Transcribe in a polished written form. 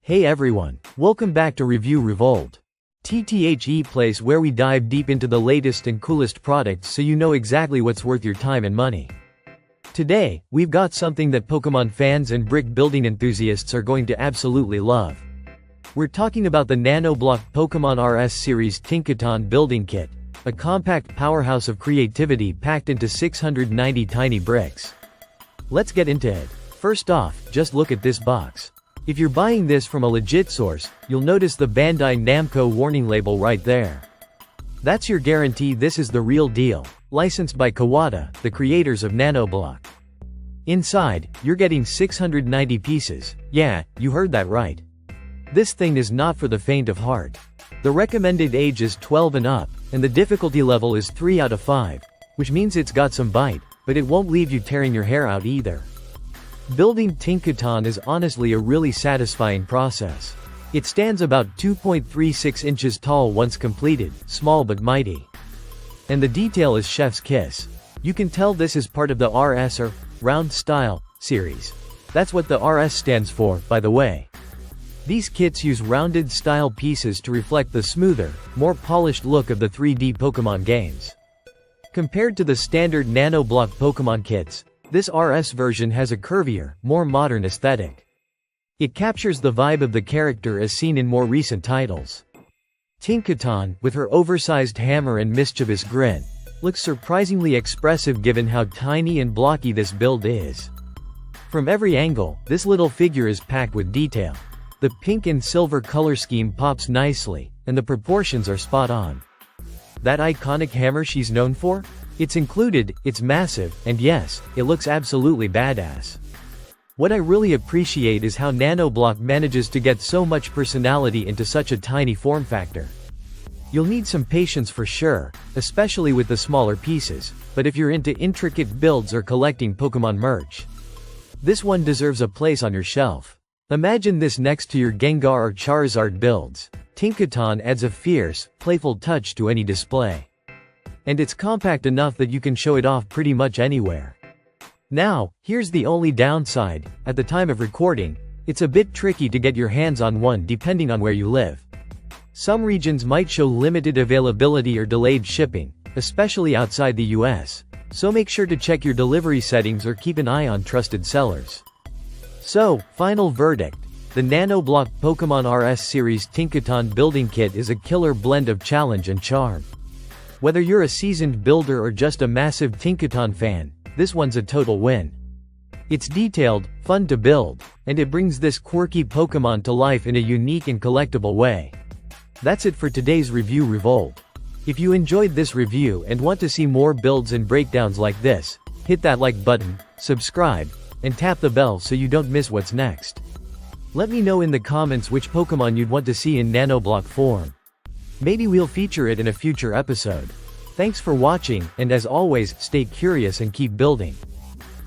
Hey everyone, welcome back to Review Revolt. TTHE place where we dive deep into the latest and coolest products so you know exactly what's worth your time and money. Today, we've got something that Pokémon fans and brick building enthusiasts are going to absolutely love. We're talking about the Nanoblock Pokémon RS Series Tinkaton Building Kit, a compact powerhouse of creativity packed into 690 tiny bricks. Let's get into it. First off, just look at this box. If you're buying this from a legit source, you'll notice the Bandai Namco warning label right there. That's your guarantee this is the real deal, licensed by Kawada, the creators of Nanoblock. Inside, you're getting 690 pieces. Yeah, you heard that right. This thing is not for the faint of heart. The recommended age is 12 and up, and the difficulty level is 3 out of 5, which means it's got some bite, but it won't leave you tearing your hair out either. Building Tinkaton is honestly a really satisfying process. It stands about 2.36 inches tall once completed, small but mighty. And the detail is chef's kiss. You can tell this is part of the RS or Round Style series. That's what the RS stands for, by the way. These kits use rounded style pieces to reflect the smoother, more polished look of the 3D Pokémon games. Compared to the standard Nanoblock Pokémon kits, this RS version has a curvier, more modern aesthetic. It captures the vibe of the character as seen in more recent titles. Tinkaton, with her oversized hammer and mischievous grin, looks surprisingly expressive given how tiny and blocky this build is. From every angle, this little figure is packed with detail. The pink and silver color scheme pops nicely, and the proportions are spot on. That iconic hammer she's known for? It's included, it's massive, and yes, it looks absolutely badass. What I really appreciate is how Nanoblock manages to get so much personality into such a tiny form factor. You'll need some patience for sure, especially with the smaller pieces, but if you're into intricate builds or collecting Pokémon merch, this one deserves a place on your shelf. Imagine this next to your Gengar or Charizard builds. Tinkaton adds a fierce, playful touch to any display. And it's compact enough that you can show it off pretty much anywhere. Now, here's the only downside: at the time of recording, it's a bit tricky to get your hands on one depending on where you live. Some regions might show limited availability or delayed shipping, especially outside the US, so make sure to check your delivery settings or keep an eye on trusted sellers. So, final verdict: the Nanoblock Pokémon RS Series Tinkaton Building Kit is a killer blend of challenge and charm. Whether you're a seasoned builder or just a massive Tinkaton fan, this one's a total win. It's detailed, fun to build, and it brings this quirky Pokémon to life in a unique and collectible way. That's it for today's Review Revolt. If you enjoyed this review and want to see more builds and breakdowns like this, hit that like button, subscribe, and tap the bell so you don't miss what's next. Let me know in the comments which Pokémon you'd want to see in Nanoblock form. Maybe we'll feature it in a future episode. Thanks for watching, and as always, stay curious and keep building.